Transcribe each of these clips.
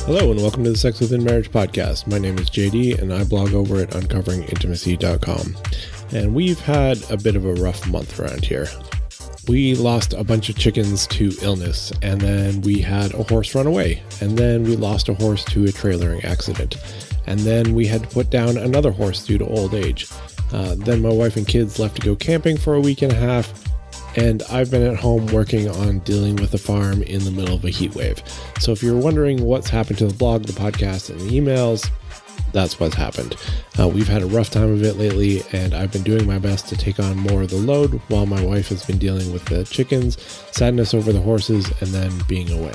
Hello and welcome to the Sex Within Marriage podcast. My name is JD and I blog over at uncoveringintimacy.com. And we've had a bit of a rough month around here. We lost a bunch of chickens to illness, and then we had a horse run away, and then we lost a horse to a trailering accident, and then we had to put down another horse due to old age. Then my wife and kids left to go camping for a week and a half, and I've been at home working on dealing with the farm in the middle of a heat wave. So if you're wondering what's happened to the blog, the podcast, and the emails, that's what's happened. We've had a rough time of it lately, and I've been doing my best to take on more of the load while my wife has been dealing with the chickens, sadness over the horses, and then being away.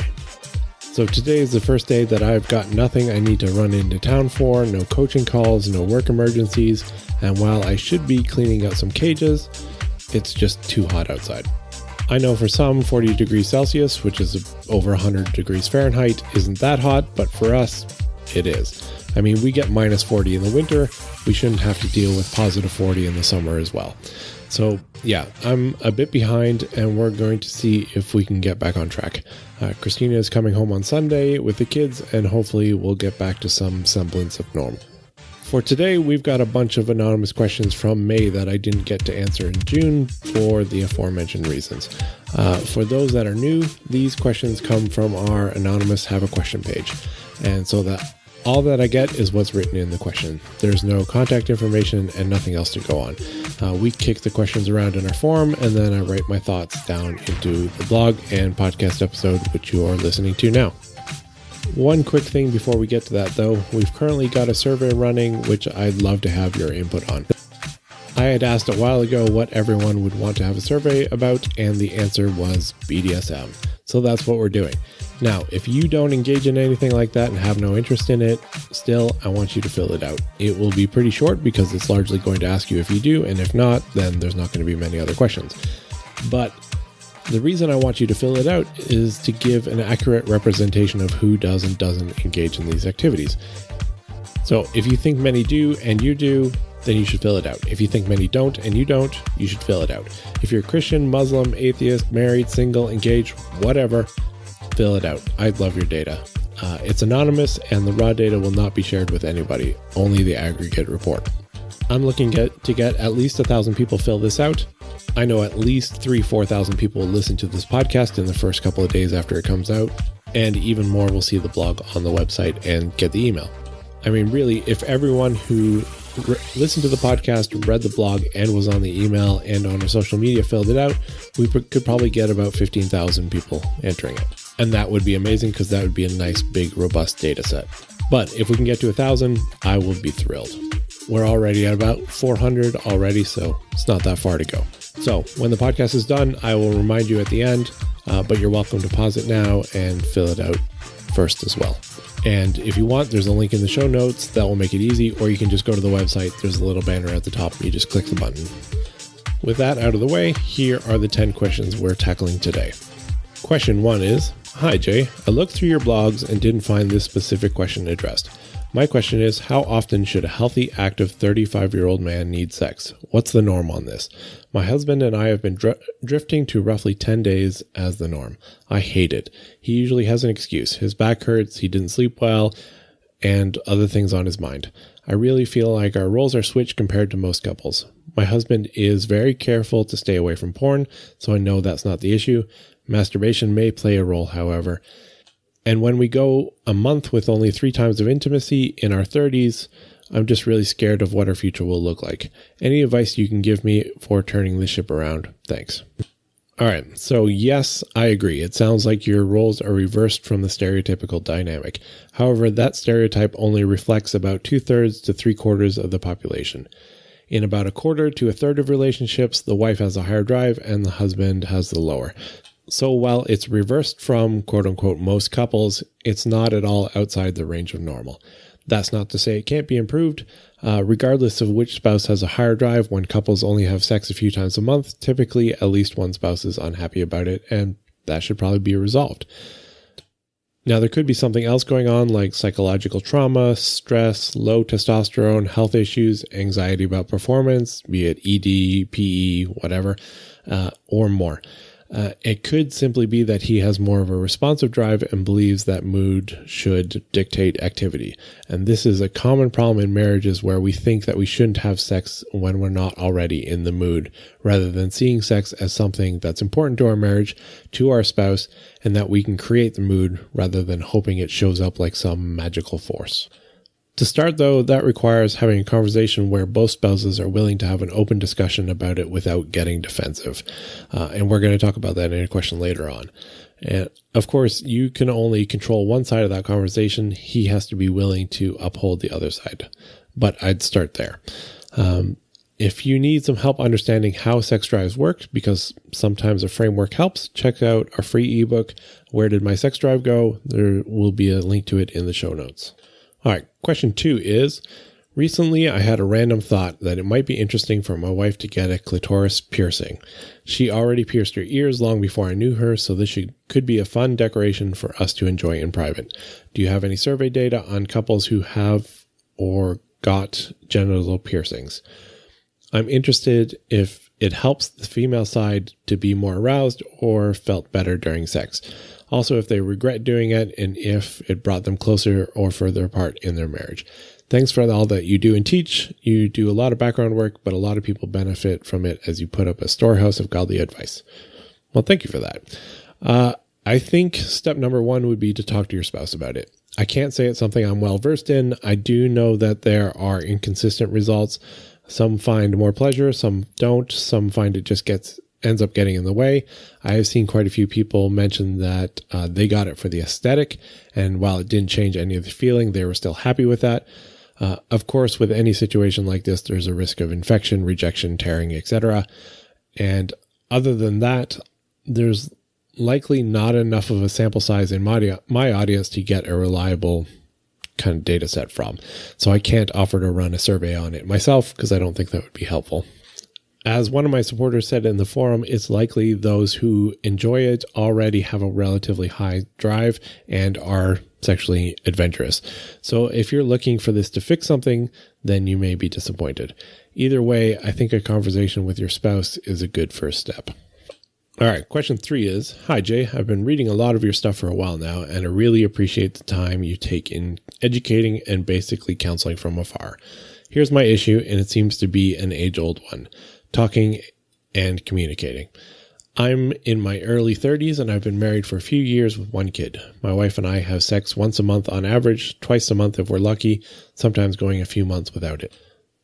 So today is the first day that I've got nothing I need to run into town for, no coaching calls, no work emergencies, and while I should be cleaning out some cages, it's just too hot outside. I know for some 40 degrees Celsius, which is over 100 degrees Fahrenheit, isn't that hot, but for us, it is. I mean, we get minus 40 in the winter. We shouldn't have to deal with positive 40 in the summer as well. So yeah, I'm a bit behind and we're going to see if we can get back on track. Christina is coming home on Sunday with the kids and hopefully we'll get back to some semblance of normal. For today, we've got a bunch of anonymous questions from May that I didn't get to answer in June for the aforementioned reasons. For those that are new, these questions come from our anonymous Have a Question page. And so that all that I get is what's written in the question. There's no contact information and nothing else to go on. We kick the questions around in our forum, and then I write my thoughts down into the blog and podcast episode, which you are listening to now. One quick thing before we get to that, though. We've currently got a survey running, which I'd love to have your input on. I had asked a while ago what everyone would want to have a survey about, and the answer was BDSM. So that's what we're doing. Now, if you don't engage in anything like that and have no interest in it, still, I want you to fill it out. It will be pretty short because it's largely going to ask you if you do, and if not, then there's not going to be many other questions. But the reason I want you to fill it out is to give an accurate representation of who does and doesn't engage in these activities. So if you think many do and you do, then you should fill it out. If you think many don't and you don't, you should fill it out. If you're Christian, Muslim, atheist, married, single, engaged, whatever, fill it out. I'd love your data. It's anonymous and the raw data will not be shared with anybody, only the aggregate report. I'm looking to get at least 1,000 people fill this out. I know at least 4,000 people will listen to this podcast in the first couple of days after it comes out, and even more will see the blog on the website and get the email. I mean, really, if everyone who listened to the podcast, read the blog, and was on the email and on our social media filled it out, we could probably get about 15,000 people entering it. And that would be amazing because that would be a nice, big, robust data set. But if we can get to 1,000, I will be thrilled. We're already at about 400 already, so it's not that far to go. So when the podcast is done, I will remind you at the end, but you're welcome to pause it now and fill it out first as well. And if you want, there's a link in the show notes that will make it easy, or you can just go to the website. There's a little banner at the top and you just click the button. With that out of the way, here are the 10 questions we're tackling today. Question 1 is, Hi Jay, I looked through your blogs and didn't find this specific question addressed. My question is, how often should a healthy, active 35-year-old man need sex? What's the norm on this? My husband and I have been drifting to roughly 10 days as the norm. I hate it. He usually has an excuse. His back hurts, he didn't sleep well, and other things on his mind. I really feel like our roles are switched compared to most couples. My husband is very careful to stay away from porn, so I know that's not the issue. Masturbation may play a role, however. And when we go a month with only 3 times of intimacy in our 30s, I'm just really scared of what our future will look like. Any advice you can give me for turning this ship around? Thanks. All right. So yes, I agree. It sounds like your roles are reversed from the stereotypical dynamic. However, that stereotype only reflects about 2/3 to 3/4 of the population. In about 1/4 to 1/3 of relationships, the wife has a higher drive and the husband has the lower. So while it's reversed from quote-unquote most couples, it's not at all outside the range of normal. That's not to say it can't be improved. Regardless of which spouse has a higher drive, when couples only have sex a few times a month, typically at least one spouse is unhappy about it, and that should probably be resolved. Now, there could be something else going on like psychological trauma, stress, low testosterone, health issues, anxiety about performance, be it ED, PE, whatever, or more. It could simply be that he has more of a responsive drive and believes that mood should dictate activity. And this is a common problem in marriages where we think that we shouldn't have sex when we're not already in the mood, rather than seeing sex as something that's important to our marriage, to our spouse, and that we can create the mood rather than hoping it shows up like some magical force. To start, though, that requires having a conversation where both spouses are willing to have an open discussion about it without getting defensive. And we're going to talk about that in a question later on. And of course, you can only control one side of that conversation. He has to be willing to uphold the other side. But I'd start there. If you need some help understanding how sex drives work, because sometimes a framework helps, check out our free ebook, Where Did My Sex Drive Go? There will be a link to it in the show notes. All right, question 2 is, recently I had a random thought that it might be interesting for my wife to get a clitoris piercing. She already pierced her ears long before I knew her, so this could be a fun decoration for us to enjoy in private. Do you have any survey data on couples who have or got genital piercings? I'm interested if it helps the female side to be more aroused or felt better during sex. Also, if they regret doing it and if it brought them closer or further apart in their marriage. Thanks for all that you do and teach. You do a lot of background work, but a lot of people benefit from it as you put up a storehouse of godly advice. Well, thank you for that. I think step number 1 would be to talk to your spouse about it. I can't say it's something I'm well versed in. I do know that there are inconsistent results. Some find more pleasure, some don't. Some find it just ends up getting in the way. I have seen quite a few people mention that they got it for the aesthetic, and while it didn't change any of the feeling, they were still happy with that. Of course, with any situation like this, there's a risk of infection, rejection, tearing, etc. And other than that, there's likely not enough of a sample size in my audience to get a reliable kind of data set from. So I can't offer to run a survey on it myself because I don't think that would be helpful. As one of my supporters said in the forum, it's likely those who enjoy it already have a relatively high drive and are sexually adventurous. So if you're looking for this to fix something, then you may be disappointed. Either way, I think a conversation with your spouse is a good first step. All right, question 3 is, hi Jay, I've been reading a lot of your stuff for a while now, and I really appreciate the time you take in educating and basically counseling from afar. Here's my issue, and it seems to be an age-old one. Talking and communicating. I'm in my early 30s and I've been married for a few years with 1 kid. My wife and I have sex once a month on average, twice a month if we're lucky, sometimes going a few months without it.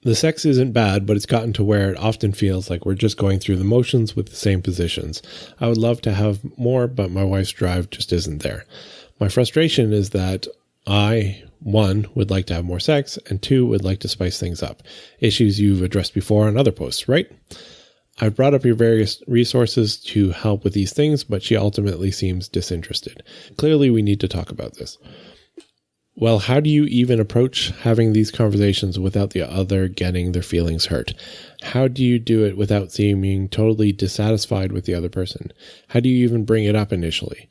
The sex isn't bad, but it's gotten to where it often feels like we're just going through the motions with the same positions. I would love to have more, but my wife's drive just isn't there. My frustration is that I, 1, would like to have more sex, and 2, would like to spice things up. Issues you've addressed before on other posts, right? I've brought up your various resources to help with these things, but she ultimately seems disinterested. Clearly, we need to talk about this. Well, how do you even approach having these conversations without the other getting their feelings hurt? How do you do it without seeming totally dissatisfied with the other person? How do you even bring it up initially?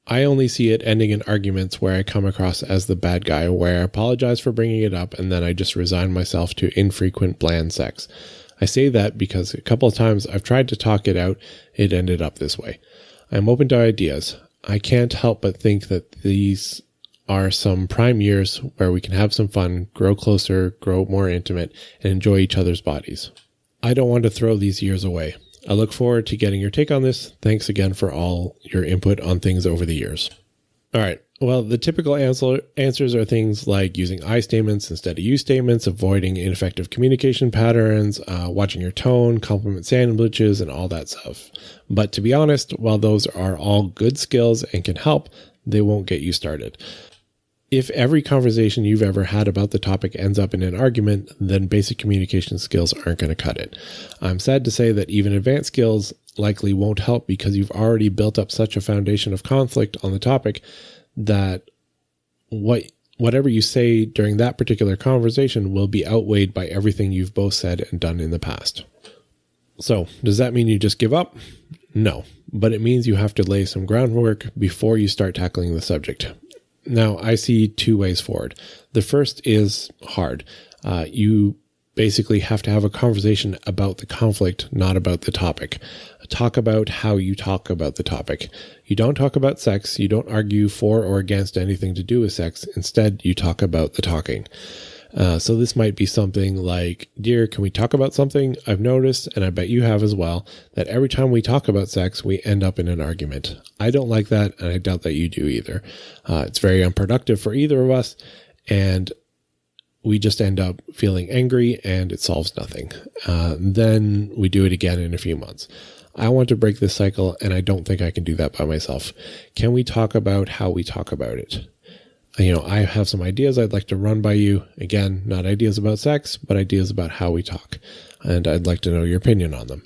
I only see it ending in arguments where I come across as the bad guy, where I apologize for bringing it up and then I just resign myself to infrequent bland sex. I say that because a couple of times I've tried to talk it out, it ended up this way. I'm open to ideas. I can't help but think that these are some prime years where we can have some fun, grow closer, grow more intimate, and enjoy each other's bodies. I don't want to throw these years away. I look forward to getting your take on this. Thanks again for all your input on things over the years. All right. Well, the typical answers are things like using I statements instead of you statements, avoiding ineffective communication patterns, watching your tone, compliment sandwiches, and all that stuff. But to be honest, while those are all good skills and can help, they won't get you started. If every conversation you've ever had about the topic ends up in an argument, then basic communication skills aren't going to cut it. I'm sad to say that even advanced skills likely won't help because you've already built up such a foundation of conflict on the topic that whatever you say during that particular conversation will be outweighed by everything you've both said and done in the past. So, does that mean you just give up? No, but it means you have to lay some groundwork before you start tackling the subject. Now, I see 2 ways forward. The first is hard. You basically have to have a conversation about the conflict, not about the topic. Talk about how you talk about the topic. You don't talk about sex. You don't argue for or against anything to do with sex. Instead, you talk about the talking. So this might be something like, dear, can we talk about something? I've noticed, and I bet you have as well, that every time we talk about sex, we end up in an argument. I don't like that, and I doubt that you do either. It's very unproductive for either of us, and we just end up feeling angry, and it solves nothing. Then we do it again in a few months. I want to break this cycle, and I don't think I can do that by myself. Can we talk about how we talk about it? I have some ideas I'd like to run by you. Again, not ideas about sex, but ideas about how we talk. And I'd like to know your opinion on them.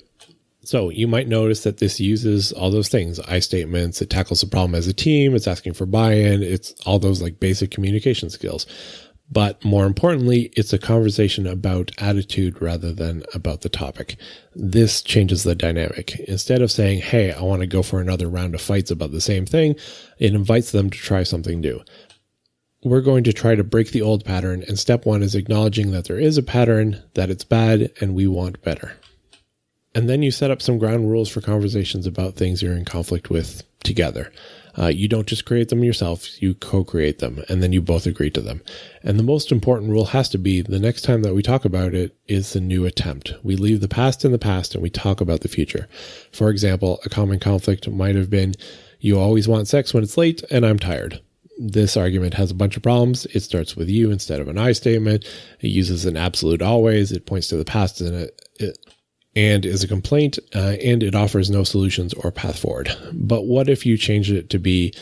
So you might notice that this uses all those things, I statements. It tackles the problem as a team. It's asking for buy-in. It's all those like basic communication skills. But more importantly, it's a conversation about attitude rather than about the topic. This changes the dynamic. Instead of saying, hey, I want to go for another round of fights about the same thing, it invites them to try something new. We're going to try to break the old pattern, and step one is acknowledging that there is a pattern, that it's bad, and we want better. And then you set up some ground rules for conversations about things you're in conflict with together. You don't just create them yourself, you co-create them, and then you both agree to them. And the most important rule has to be the next time that we talk about it is the new attempt. We leave the past in the past and we talk about the future. For example, a common conflict might have been, you always want sex when it's late and I'm tired. This argument has a bunch of problems. It starts with you instead of an I statement. It uses an absolute always. It points to the past and is a complaint, and it offers no solutions or path forward. But what if you changed it to be,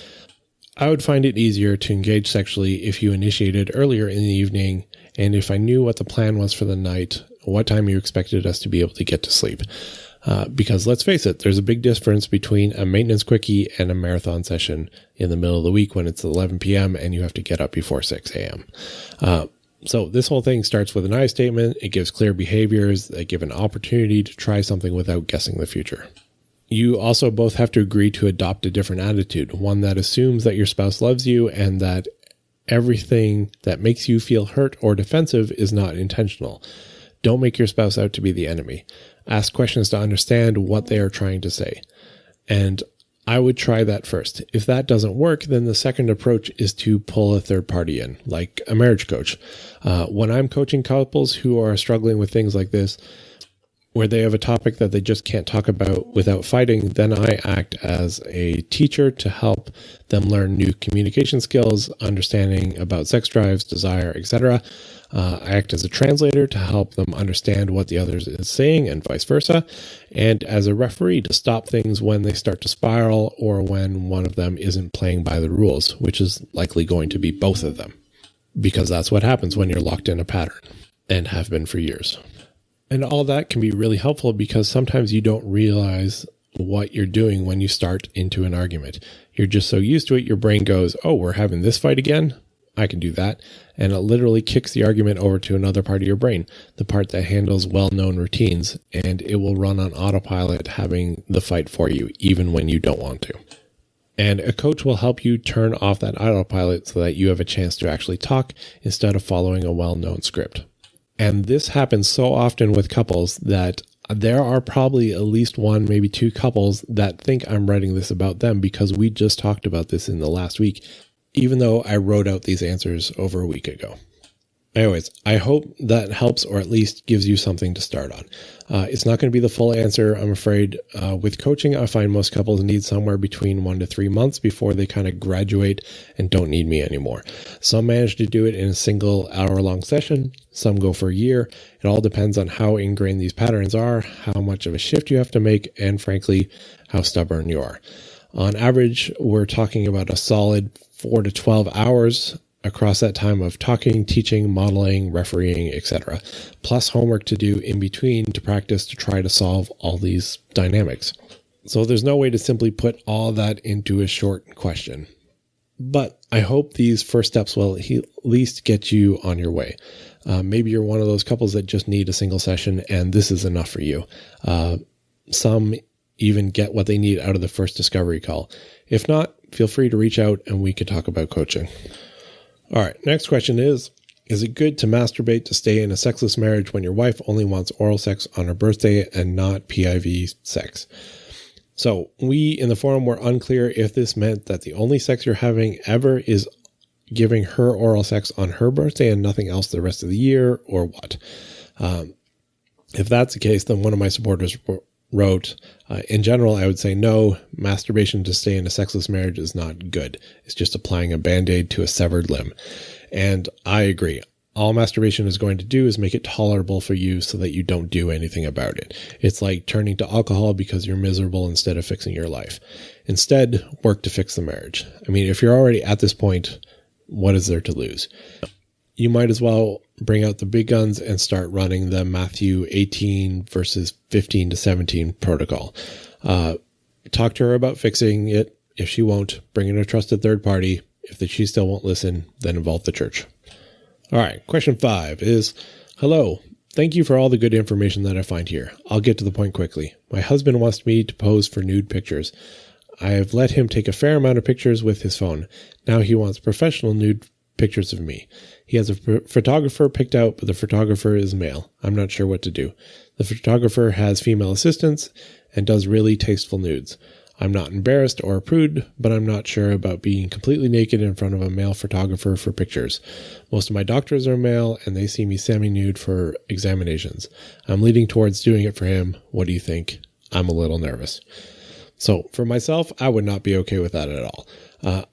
I would find it easier to engage sexually if you initiated earlier in the evening, and if I knew what the plan was for the night, what time you expected us to be able to get to sleep. Because let's face it, there's a big difference between a maintenance quickie and a marathon session in the middle of the week when it's 11 p.m. and you have to get up before 6 a.m. So this whole thing starts with an I statement. It gives clear behaviors that give an opportunity to try something without guessing the future. You also both have to agree to adopt a different attitude, one that assumes that your spouse loves you and that everything that makes you feel hurt or defensive is not intentional. Don't make your spouse out to be the enemy. Ask questions to understand what they are trying to say. And I would try that first. If that doesn't work, then the second approach is to pull a third party in, like a marriage coach. When I'm coaching couples who are struggling with things like this, where they have a topic that they just can't talk about without fighting, then I act as a teacher to help them learn new communication skills, understanding about sex drives, desire, etc. I act as a translator to help them understand what the other is saying and vice versa, and as a referee to stop things when they start to spiral or when one of them isn't playing by the rules, which is likely going to be both of them, because that's what happens when you're locked in a pattern and have been for years. And all that can be really helpful because sometimes you don't realize what you're doing when you start into an argument. You're just so used to it, your brain goes, oh, we're having this fight again? I can do that. And it literally kicks the argument over to another part of your brain, the part that handles well-known routines, and it will run on autopilot having the fight for you, even when you don't want to. And a coach will help you turn off that autopilot so that you have a chance to actually talk instead of following a well-known script. And this happens so often with couples that there are probably at least one, maybe two couples that think I'm writing this about them because we just talked about this in the last week, even though I wrote out these answers over a week ago. Anyways, I hope that helps or at least gives you something to start on. It's not going to be the full answer, I'm afraid. With coaching, I find most couples need somewhere between 1 to 3 months before they kind of graduate and don't need me anymore. Some manage to do it in a single hour-long session. Some go for a year. It all depends on how ingrained these patterns are, how much of a shift you have to make, and frankly, how stubborn you are. On average, we're talking about a solid 4 to 12 hours across that time of talking, teaching, modeling, refereeing, etc., plus homework to do in between to practice to try to solve all these dynamics. So there's no way to simply put all that into a short question. But I hope these first steps will at least get you on your way. Maybe you're one of those couples that just need a single session and this is enough for you. Some even get what they need out of the first discovery call. If not, feel free to reach out and we could talk about coaching. All right, next question is Is it good to masturbate to stay in a sexless marriage when your wife only wants oral sex on her birthday and not PIV sex? So we in the forum were unclear if this meant that the only sex you're having ever is giving her oral sex on her birthday and nothing else the rest of the year, or what. If that's the case, then one of my supporters wrote, in general, I would say no, masturbation to stay in a sexless marriage is not good. It's just applying a Band-Aid to a severed limb. And I agree. All masturbation is going to do is make it tolerable for you so that you don't do anything about it. It's like turning to alcohol because you're miserable instead of fixing your life. Instead, work to fix the marriage. I mean, if you're already at this point, what is there to lose? You might as well bring out the big guns and start running the Matthew 18 verses 15 to 17 protocol. Talk to her about fixing it. If she won't, bring in a trusted third party. If she still won't listen, then involve the church. All right, question 5 is, hello, thank you for all the good information that I find here. I'll get to the point quickly. My husband wants me to pose for nude pictures. I have let him take a fair amount of pictures with his phone. Now he wants professional nude pictures of me. He has a photographer picked out, but the photographer is male. I'm not sure what to do. The photographer has female assistants and does really tasteful nudes. I'm not embarrassed or a prude, but I'm not sure about being completely naked in front of a male photographer for pictures. Most of my doctors are male, and they see me semi-nude for examinations. I'm leaning towards doing it for him. What do you think? I'm a little nervous. So for myself, I would not be okay with that at all.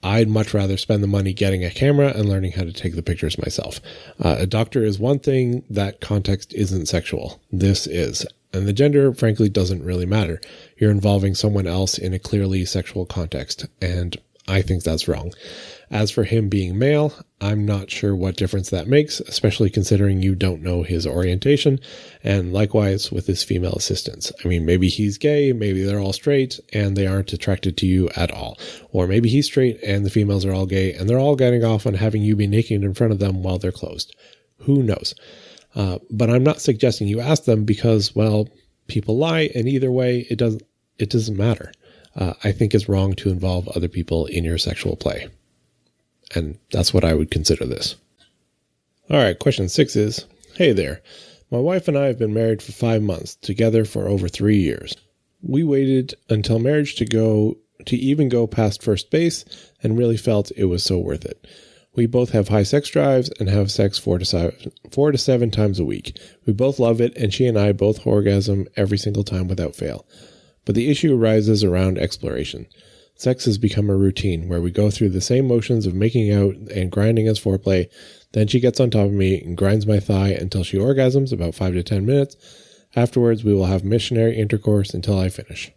I'd much rather spend the money getting a camera and learning how to take the pictures myself. A doctor is one thing, that context isn't sexual. This is. And the gender, frankly, doesn't really matter. You're involving someone else in a clearly sexual context, and I think that's wrong. As for him being male, I'm not sure what difference that makes, especially considering you don't know his orientation, and likewise with his female assistants. I mean, maybe he's gay, maybe they're all straight, and they aren't attracted to you at all. Or maybe he's straight, and the females are all gay, and they're all getting off on having you be naked in front of them while they're closed. Who knows? But I'm not suggesting you ask them because, well, people lie, and either way, it doesn't matter. I think it's wrong to involve other people in your sexual play. And that's what I would consider this. All right, question 6 is, hey there. My wife and I have been married for 5 months, together for over 3 years. We waited until marriage to even go past first base and really felt it was so worth it. We both have high sex drives and have sex 4 to 7 times a week. We both love it, and she and I both orgasm every single time without fail. But the issue arises around exploration. Sex has become a routine where we go through the same motions of making out and grinding as foreplay. Then she gets on top of me and grinds my thigh until she orgasms, about 5 to 10 minutes. Afterwards, we will have missionary intercourse until I finish.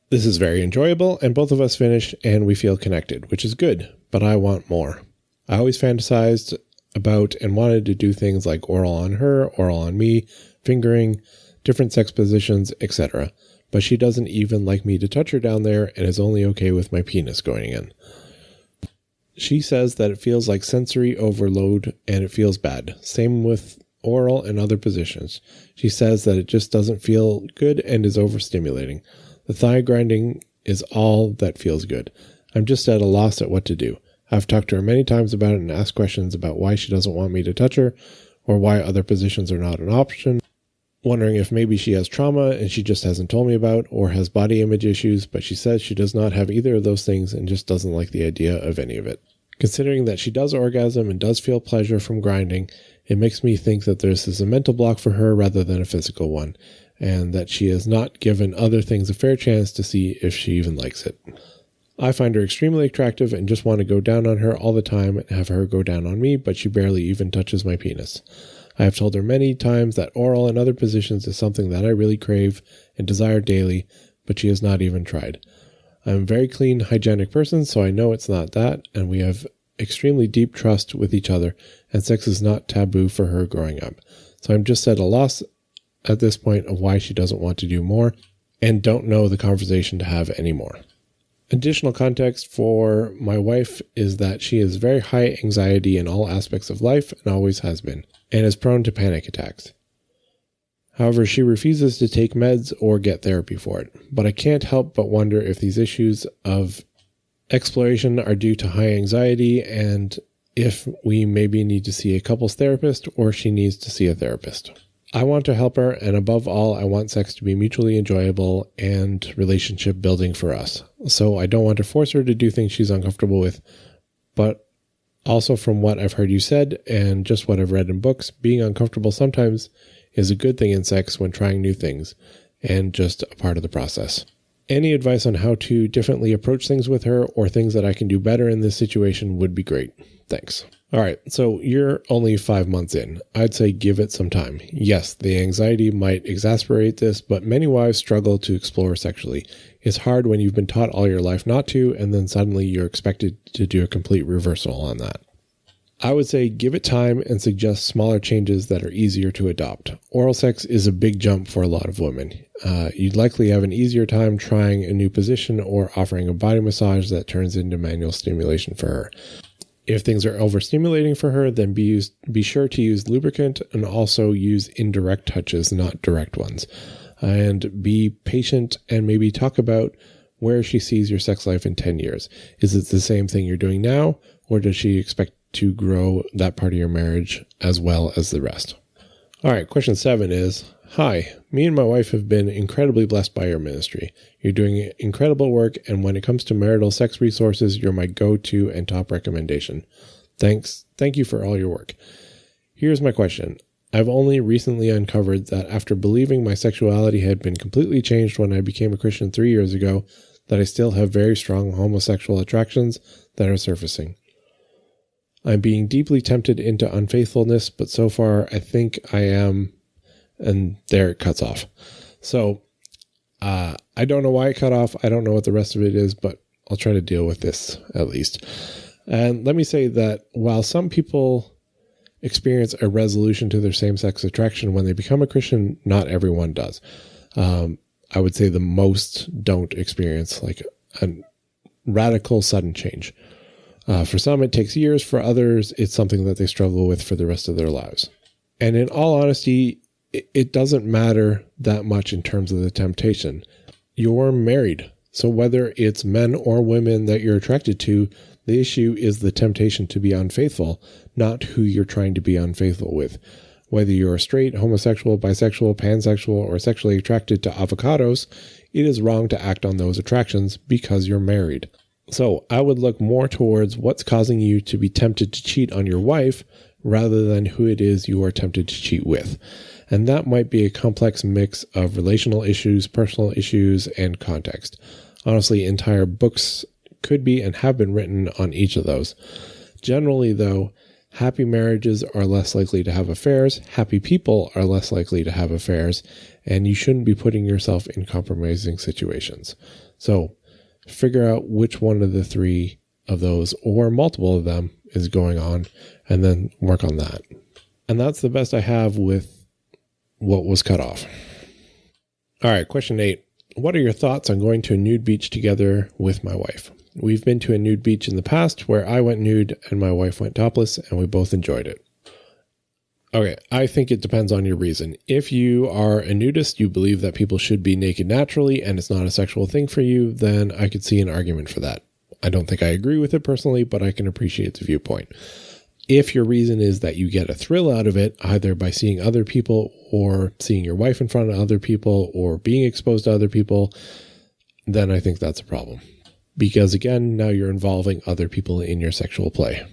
This is very enjoyable, and both of us finish and we feel connected, which is good, but I want more. I always fantasized about and wanted to do things like oral on her, oral on me, fingering, different sex positions, etc. But she doesn't even like me to touch her down there and is only okay with my penis going in. She says that it feels like sensory overload and it feels bad. Same with oral and other positions. She says that it just doesn't feel good and is overstimulating. The thigh grinding is all that feels good. I'm just at a loss at what to do. I've talked to her many times about it and asked questions about why she doesn't want me to touch her or why other positions are not an option. Wondering if maybe she has trauma and she just hasn't told me about, or has body image issues, but she says she does not have either of those things and just doesn't like the idea of any of it. Considering that she does orgasm and does feel pleasure from grinding, it makes me think that this is a mental block for her rather than a physical one, and that she has not given other things a fair chance to see if she even likes it. I find her extremely attractive and just want to go down on her all the time and have her go down on me, but she barely even touches my penis. I have told her many times that oral and other positions is something that I really crave and desire daily, but she has not even tried. I am a very clean, hygienic person, so I know it's not that, and we have extremely deep trust with each other, and sex is not taboo for her growing up. So I'm just at a loss at this point of why she doesn't want to do more, and don't know the conversation to have anymore. Additional context for my wife is that she is very high anxiety in all aspects of life and always has been, and is prone to panic attacks. However, she refuses to take meds or get therapy for it, but I can't help but wonder if these issues of exploration are due to high anxiety and if we maybe need to see a couples therapist or she needs to see a therapist. I want to help her, and above all, I want sex to be mutually enjoyable and relationship building for us. So I don't want to force her to do things she's uncomfortable with, but also from what I've heard you said and just what I've read in books, being uncomfortable sometimes is a good thing in sex when trying new things and just a part of the process. Any advice on how to differently approach things with her or things that I can do better in this situation would be great. Thanks. All right, so you're only 5 months in. I'd say give it some time. Yes, the anxiety might exacerbate this, but many wives struggle to explore sexually. It's hard when you've been taught all your life not to, and then suddenly you're expected to do a complete reversal on that. I would say give it time and suggest smaller changes that are easier to adopt. Oral sex is a big jump for a lot of women. You'd likely have an easier time trying a new position or offering a body massage that turns into manual stimulation for her. If things are overstimulating for her, then be sure to use lubricant and also use indirect touches, not direct ones. And be patient and maybe talk about where she sees your sex life in 10 years. Is it the same thing you're doing now, or does she expect to grow that part of your marriage as well as the rest? All right, question 7 is, hi, me and my wife have been incredibly blessed by your ministry. You're doing incredible work, and when it comes to marital sex resources, you're my go-to and top recommendation. Thanks. Thank you for all your work. Here's my question. I've only recently uncovered that after believing my sexuality had been completely changed when I became a Christian 3 years ago, that I still have very strong homosexual attractions that are surfacing. I'm being deeply tempted into unfaithfulness, but so far I think I am, and there it cuts off. So I don't know why it cut off. I don't know what the rest of it is, but I'll try to deal with this at least. And let me say that while some people experience a resolution to their same-sex attraction when they become a Christian, not everyone does. I would say the most don't experience like a radical sudden change. For some, it takes years. For others, it's something that they struggle with for the rest of their lives. And in all honesty, it doesn't matter that much in terms of the temptation. You're married. So whether it's men or women that you're attracted to, the issue is the temptation to be unfaithful, not who you're trying to be unfaithful with. Whether you're straight, homosexual, bisexual, pansexual, or sexually attracted to avocados, it is wrong to act on those attractions because you're married. So I would look more towards what's causing you to be tempted to cheat on your wife rather than who it is you are tempted to cheat with. And that might be a complex mix of relational issues, personal issues, and context. Honestly, entire books could be and have been written on each of those. Generally, though, happy marriages are less likely to have affairs, happy people are less likely to have affairs, and you shouldn't be putting yourself in compromising situations. So, figure out which one of the three of those, or multiple of them, is going on, and then work on that. And that's the best I have with what was cut off. All right, question 8. What are your thoughts on going to a nude beach together with my wife? We've been to a nude beach in the past where I went nude and my wife went topless, and we both enjoyed it. Okay, I think it depends on your reason. If you are a nudist, you believe that people should be naked naturally and it's not a sexual thing for you, then I could see an argument for that. I don't think I agree with it personally, but I can appreciate the viewpoint. If your reason is that you get a thrill out of it, either by seeing other people or seeing your wife in front of other people or being exposed to other people, then I think that's a problem. Because again, now you're involving other people in your sexual play.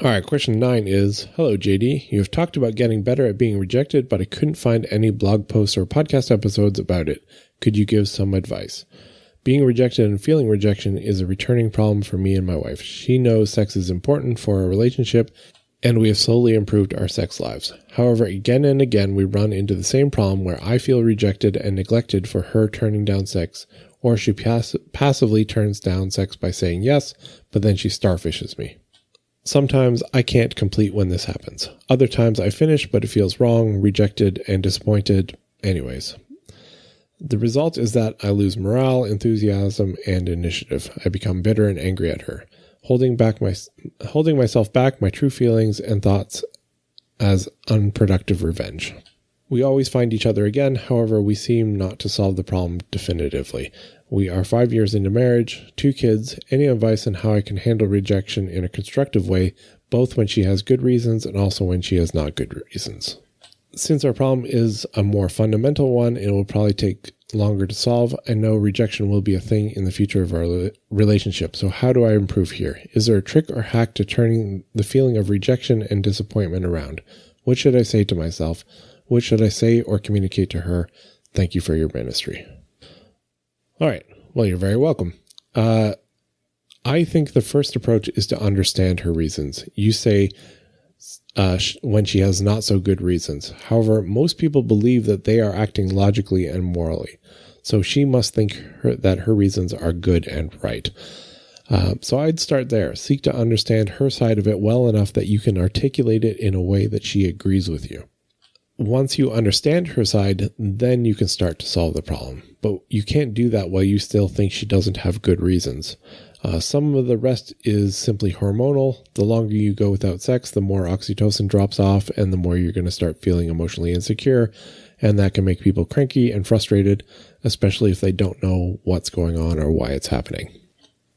All right, question 9 is, hello, JD. You have talked about getting better at being rejected, but I couldn't find any blog posts or podcast episodes about it. Could you give some advice? Being rejected and feeling rejection is a returning problem for me and my wife. She knows sex is important for our relationship, and we have slowly improved our sex lives. However, again and again, we run into the same problem where I feel rejected and neglected for her turning down sex, or she passively turns down sex by saying yes, but then she starfishes me. Sometimes I can't complete when this happens. Other times I finish, but it feels wrong, rejected, and disappointed. Anyways, the result is that I lose morale, enthusiasm, and initiative. I become bitter and angry at her, holding myself back, my true feelings and thoughts as unproductive revenge. We always find each other again, however, we seem not to solve the problem definitively. We are 5 years into marriage, 2 kids. Any advice on how I can handle rejection in a constructive way, both when she has good reasons and also when she has not good reasons. Since our problem is a more fundamental one, it will probably take longer to solve. I know rejection will be a thing in the future of our relationship. So how do I improve here? Is there a trick or hack to turning the feeling of rejection and disappointment around? What should I say to myself? What should I say or communicate to her? Thank you for your ministry. All right. Well, you're very welcome. I think the first approach is to understand her reasons. You say when she has not so good reasons. However, most people believe that they are acting logically and morally. So she must think that her reasons are good and right. So I'd start there. Seek to understand her side of it well enough that you can articulate it in a way that she agrees with you. Once you understand her side, then you can start to solve the problem. But you can't do that while you still think she doesn't have good reasons. Some of the rest is simply hormonal. The longer you go without sex, the more oxytocin drops off and the more you're going to start feeling emotionally insecure. And that can make people cranky and frustrated, especially if they don't know what's going on or why it's happening.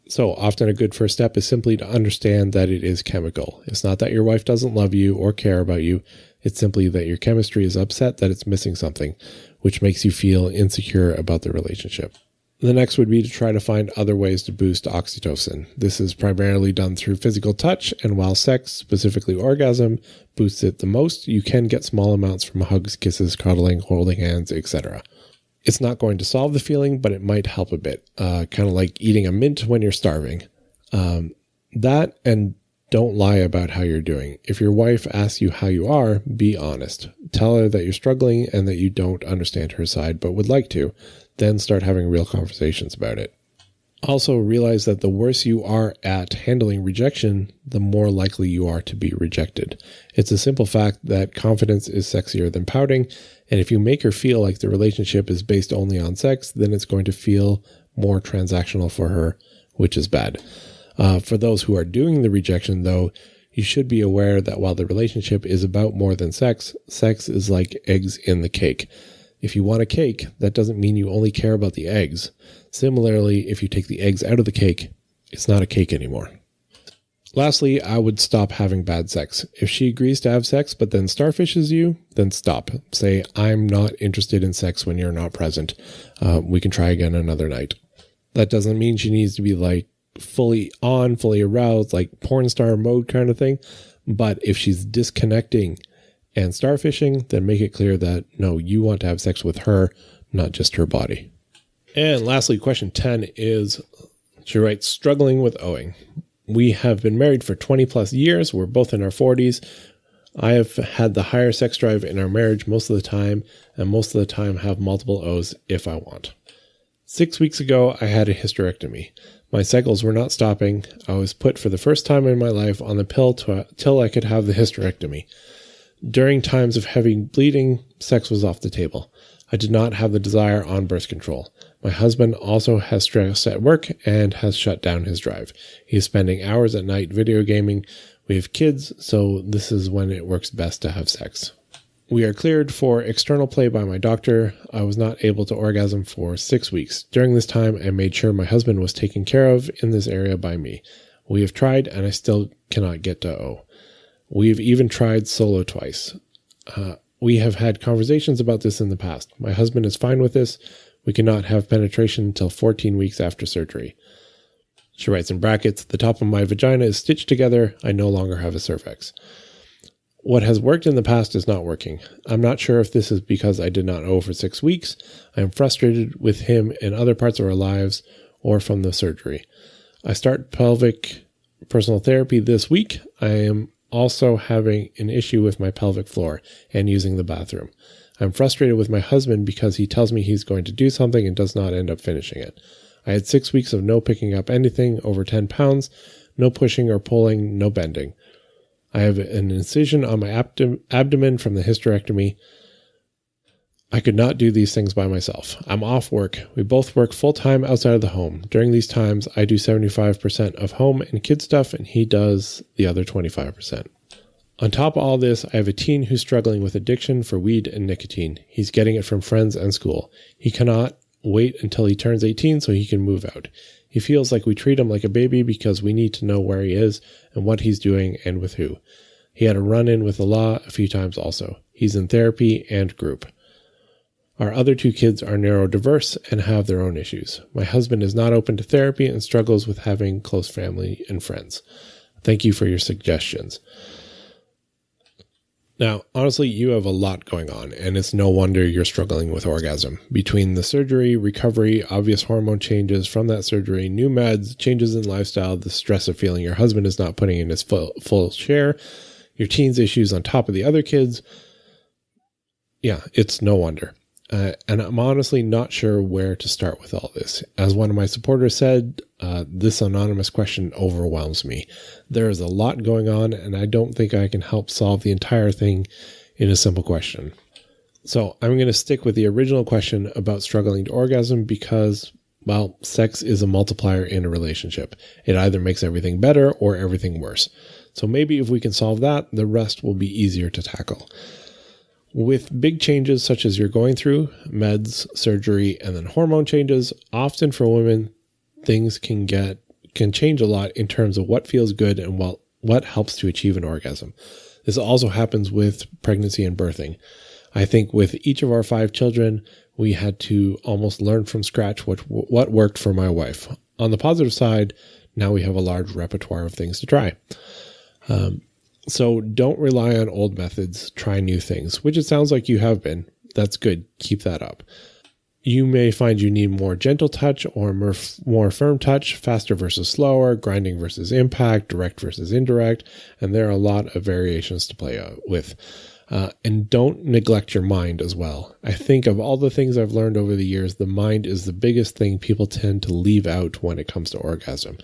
So often a good first step is simply to understand that it is chemical. It's not that your wife doesn't love you or care about you. It's simply that your chemistry is upset that it's missing something, which makes you feel insecure about the relationship. The next would be to try to find other ways to boost oxytocin. This is primarily done through physical touch, and while sex, specifically orgasm, boosts it the most, you can get small amounts from hugs, kisses, cuddling, holding hands, etc. It's not going to solve the feeling, but it might help a bit, kind of like eating a mint when you're starving. That and don't lie about how you're doing. If your wife asks you how you are, be honest. Tell her that you're struggling and that you don't understand her side but would like to. Then start having real conversations about it. Also realize that the worse you are at handling rejection, the more likely you are to be rejected. It's a simple fact that confidence is sexier than pouting, and if you make her feel like the relationship is based only on sex, then it's going to feel more transactional for her, which is bad. For those who are doing the rejection, though, you should be aware that while the relationship is about more than sex, sex is like eggs in the cake. If you want a cake, that doesn't mean you only care about the eggs. Similarly, if you take the eggs out of the cake, it's not a cake anymore. Lastly, I would stop having bad sex. If she agrees to have sex but then starfishes you, then stop. Say, I'm not interested in sex when you're not present. We can try again another night. That doesn't mean she needs to be like fully on, fully aroused, like porn star mode kind of thing. But if she's disconnecting and starfishing, then make it clear that, no, you want to have sex with her, not just her body. And lastly, question 10 is, she writes, struggling with owing. We have been married for 20 plus years. We're both in our 40s. I have had the higher sex drive in our marriage most of the time, and most of the time have multiple O's if I want. 6 weeks ago, I had a hysterectomy. My cycles were not stopping. I was put for the first time in my life on the pill till I could have the hysterectomy. During times of heavy bleeding, sex was off the table. I did not have the desire on birth control. My husband also has stress at work and has shut down his drive. He is spending hours at night video gaming. We have kids, so this is when it works best to have sex. We are cleared for external play by my doctor. I was not able to orgasm for 6 weeks. During this time, I made sure my husband was taken care of in this area by me. We have tried, and I still cannot get to O. We've even tried solo twice. We have had conversations about this in the past. My husband is fine with this. We cannot have penetration until 14 weeks after surgery. She writes in brackets, the top of my vagina is stitched together. I no longer have a cervix. What has worked in the past is not working. I'm not sure if this is because I did not O for 6 weeks. I am frustrated with him in other parts of our lives or from the surgery. I start pelvic personal therapy this week. I am also having an issue with my pelvic floor and using the bathroom. I'm frustrated with my husband because he tells me he's going to do something and does not end up finishing it. I had 6 weeks of no picking up anything over 10 pounds, no pushing or pulling, no bending. I have an incision on my abdomen from the hysterectomy. I could not do these things by myself. I'm off work. We both work full-time outside of the home. During these times, I do 75% of home and kid stuff, and he does the other 25%. On top of all this, I have a teen who's struggling with addiction for weed and nicotine. He's getting it from friends and school. He cannot wait until he turns 18 so he can move out. He feels like we treat him like a baby because we need to know where he is and what he's doing and with who. He had a run-in with the law a few times also. He's in therapy and group. Our other 2 kids are neurodiverse and have their own issues. My husband is not open to therapy and struggles with having close family and friends. Thank you for your suggestions. Now, honestly, you have a lot going on, and it's no wonder you're struggling with orgasm. Between the surgery, recovery, obvious hormone changes from that surgery, new meds, changes in lifestyle, the stress of feeling your husband is not putting in his full share, your teens' issues on top of the other kids. Yeah, it's no wonder. And I'm honestly not sure where to start with all this. As one of my supporters said, this anonymous question overwhelms me. There is a lot going on, and I don't think I can help solve the entire thing in a simple question. So I'm going to stick with the original question about struggling to orgasm because, well, sex is a multiplier in a relationship. It either makes everything better or everything worse. So maybe if we can solve that, the rest will be easier to tackle. With big changes such as you're going through, meds, surgery, and then hormone changes, often for women, things can change a lot in terms of what feels good and what helps to achieve an orgasm. This also happens with pregnancy and birthing. I think with each of our 5 children, we had to almost learn from scratch what worked for my wife. On the positive side, now we have a large repertoire of things to try. So don't rely on old methods, try new things, which it sounds like you have been. That's good. Keep that up. You may find you need more gentle touch or more firm touch, faster versus slower, grinding versus impact, direct versus indirect, and there are a lot of variations to play with. And don't neglect your mind as well. I think of all the things I've learned over the years, the mind is the biggest thing people tend to leave out when it comes to orgasm.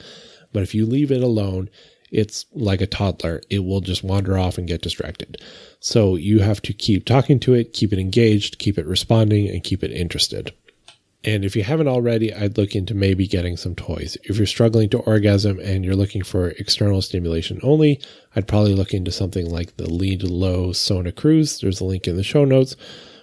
But if you leave it alone, it's like a toddler. It will just wander off and get distracted. So you have to keep talking to it, keep it engaged, keep it responding, and keep it interested. And if you haven't already, I'd look into maybe getting some toys. If you're struggling to orgasm and you're looking for external stimulation only, I'd probably look into something like the Lead Low Sona Cruise. There's a link in the show notes,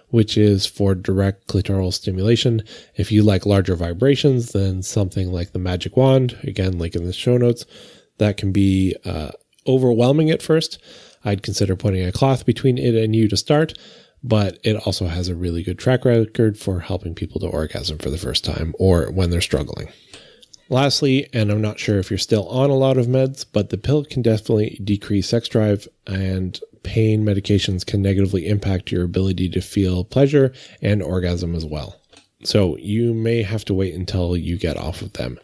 which is for direct clitoral stimulation. If you like larger vibrations, then something like the Magic Wand, again, link in the show notes. That can be overwhelming at first. I'd consider putting a cloth between it and you to start, but it also has a really good track record for helping people to orgasm for the first time or when they're struggling. Lastly, and I'm not sure if you're still on a lot of meds, but the pill can definitely decrease sex drive, and pain medications can negatively impact your ability to feel pleasure and orgasm as well. So you may have to wait until you get off of them.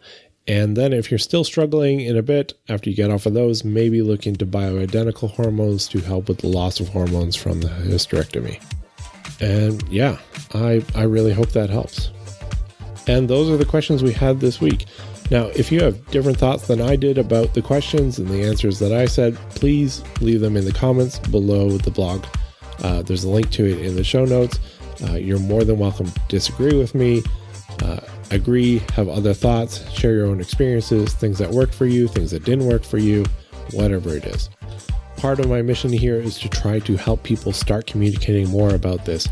And then if you're still struggling in a bit after you get off of those, maybe look into bioidentical hormones to help with the loss of hormones from the hysterectomy. And yeah, I really hope that helps. And those are the questions we had this week. Now, if you have different thoughts than I did about the questions and the answers that I said, please leave them in the comments below the blog. There's a link to it in the show notes. You're more than welcome to disagree with me. Agree, have other thoughts, share your own experiences, things that worked for you, things that didn't work for you, whatever it is. Part of my mission here is to try to help people start communicating more about this.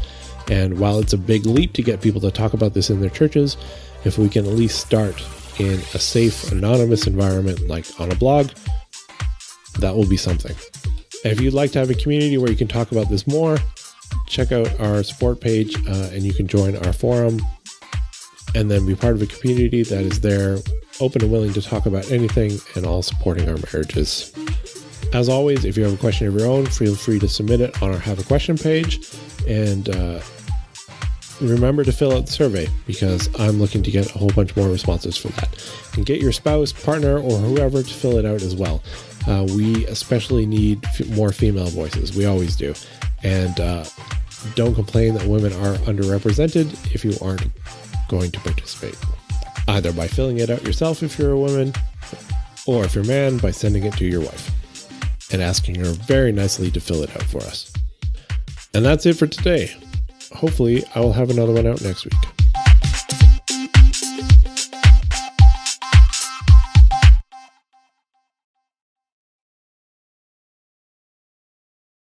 And while it's a big leap to get people to talk about this in their churches, if we can at least start in a safe, anonymous environment like on a blog, that will be something. And if you'd like to have a community where you can talk about this more, check out our support page and you can join our forum and then be part of a community that is there, open and willing to talk about anything and all supporting our marriages. As always, if you have a question of your own, feel free to submit it on our Have a Question page. And remember to fill out the survey because I'm looking to get a whole bunch more responses for that. And get your spouse, partner, or whoever to fill it out as well. We especially need more female voices. We always do. And don't complain that women are underrepresented if you aren't going to participate, either by filling it out yourself if you're a woman, or if you're a man, by sending it to your wife and asking her very nicely to fill it out for us. And that's it for today. Hopefully I will have another one out next week.